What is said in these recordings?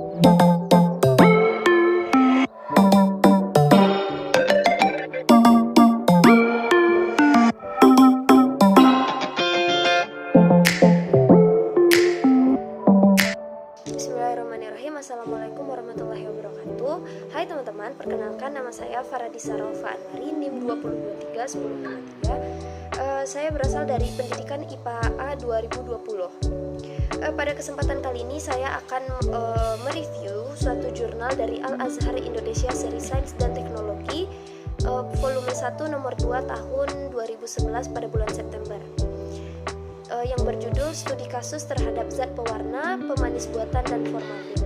Bismillahirrahmanirrahim. Assalamualaikum warahmatullahi wabarakatuh. Hai teman-teman, perkenalkan nama saya Faradisa Raufa Anwari, NIM 2231053. Saya berasal dari Pendidikan IPA A 2020. Pada kesempatan kali ini saya akan mereview suatu jurnal dari Al-Azhar Indonesia seri Sains dan Teknologi volume 1 nomor 2 tahun 2011 pada bulan September. Yang berjudul Studi Kasus Terhadap Zat Pewarna, Pemanis Buatan dan Formalin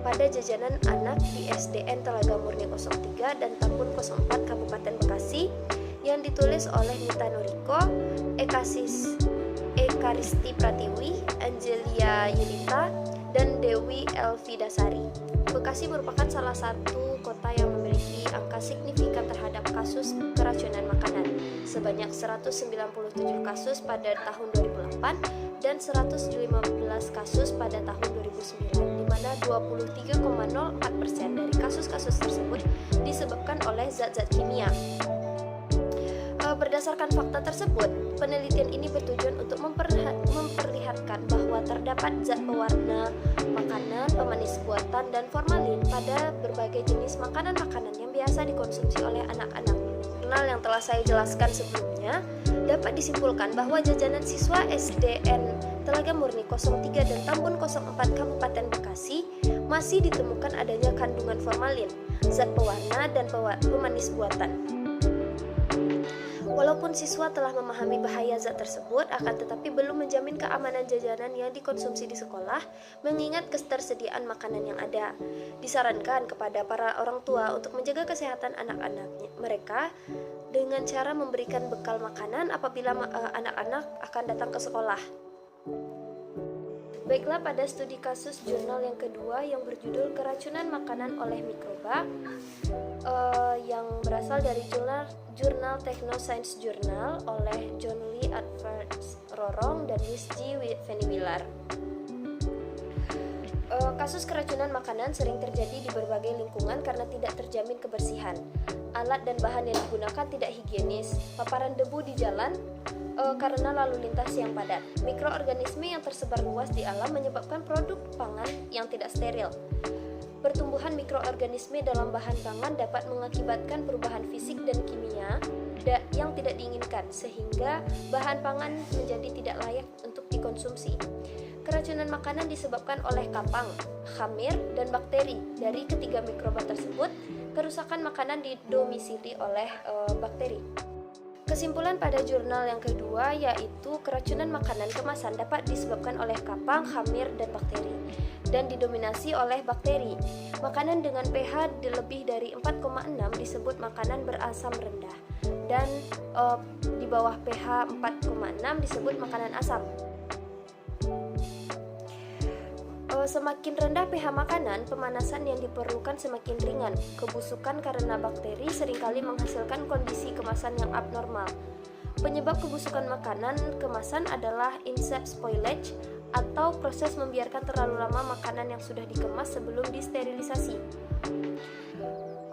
pada jajanan anak di SDN Telaga Murni 03 dan Tambun 04 Kabupaten Bekasi, yang ditulis oleh Nita Noriko, Ekaristi Pratiwi, Angelia Yunita, dan Dewi Elvidasari. Bekasi merupakan salah satu kota yang memiliki angka signifikan terhadap kasus keracunan makanan, sebanyak 197 kasus pada tahun 2008 dan 115 kasus pada tahun 2009, di mana 23,04% dari kasus-kasus tersebut disebabkan oleh zat-zat kimia. Berdasarkan fakta tersebut, penelitian ini bertujuan untuk memperlihatkan bahwa terdapat zat pewarna makanan, pemanis buatan, dan formalin pada berbagai jenis makanan-makanan yang biasa dikonsumsi oleh anak-anak. Jurnal yang telah saya jelaskan sebelumnya, dapat disimpulkan bahwa jajanan siswa SDN Telaga Murni 03 dan Tambun 04 Kabupaten Bekasi masih ditemukan adanya kandungan formalin, zat pewarna, dan pemanis buatan. Walaupun siswa telah memahami bahaya zat tersebut, akan tetapi belum menjamin keamanan jajanan yang dikonsumsi di sekolah, mengingat ketersediaan makanan yang ada. Disarankan kepada para orang tua untuk menjaga kesehatan anak-anak mereka dengan cara memberikan bekal makanan apabila anak-anak akan datang ke sekolah. Baiklah, pada studi kasus jurnal yang kedua yang berjudul Keracunan Makanan oleh Mikroba, yang berasal dari jurnal Technoscience Journal oleh John Lee Adverts Rorong dan Miss G. Feniwilar. Kasus keracunan makanan sering terjadi di berbagai lingkungan karena tidak terjamin kebersihan. Alat dan bahan yang digunakan tidak higienis, paparan debu di jalan, karena lalu lintas yang padat. Mikroorganisme yang tersebar luas di alam menyebabkan produk pangan yang tidak steril. Pertumbuhan mikroorganisme dalam bahan pangan dapat mengakibatkan perubahan fisik dan kimia yang tidak diinginkan, sehingga bahan pangan menjadi tidak layak untuk dikonsumsi. Keracunan makanan disebabkan oleh kapang, khamir, dan bakteri. Dari ketiga mikroba tersebut, kerusakan makanan didomisili oleh bakteri. Kesimpulan pada jurnal yang kedua yaitu keracunan makanan kemasan dapat disebabkan oleh kapang, khamir, dan bakteri, dan didominasi oleh bakteri. Makanan dengan pH lebih dari 4,6 disebut makanan berasam rendah, dan di bawah pH 4,6 disebut makanan asam. Semakin rendah pH makanan, pemanasan yang diperlukan semakin ringan. Kebusukan karena bakteri seringkali menghasilkan kondisi kemasan yang abnormal. Penyebab kebusukan makanan kemasan adalah insect spoilage, atau proses membiarkan terlalu lama makanan yang sudah dikemas sebelum disterilisasi.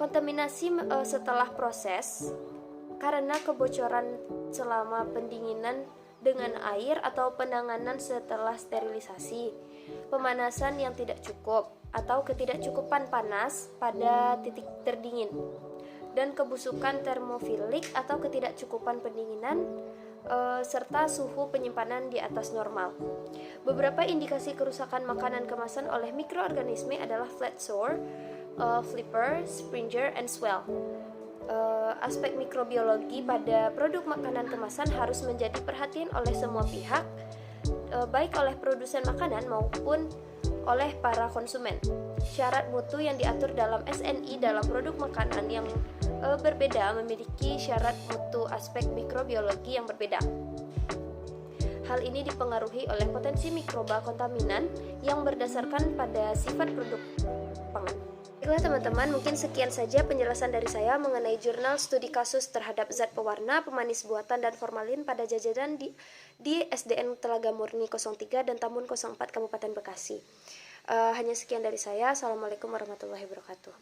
Kontaminasi setelah proses karena kebocoran selama pendinginan dengan air atau penanganan setelah sterilisasi. Pemanasan yang tidak cukup atau ketidakcukupan panas pada titik terdingin, dan kebusukan termofilik atau ketidakcukupan pendinginan serta suhu penyimpanan di atas normal. Beberapa indikasi kerusakan makanan kemasan oleh mikroorganisme adalah flat sore, flipper, springer, and swell. Aspek mikrobiologi pada produk makanan kemasan harus menjadi perhatian oleh semua pihak, baik oleh produsen makanan maupun oleh para konsumen. Syarat mutu yang diatur dalam SNI dalam produk makanan yang berbeda memiliki syarat mutu aspek mikrobiologi yang berbeda. Hal ini dipengaruhi oleh potensi mikroba kontaminan yang berdasarkan pada sifat produk pangan. Baiklah teman-teman, mungkin sekian saja penjelasan dari saya mengenai jurnal studi kasus terhadap zat pewarna, pemanis buatan, dan formalin pada jajanan di SDN Telaga Murni 03 dan Tambun 04 Kabupaten Bekasi. Hanya sekian dari saya. Assalamualaikum warahmatullahi wabarakatuh.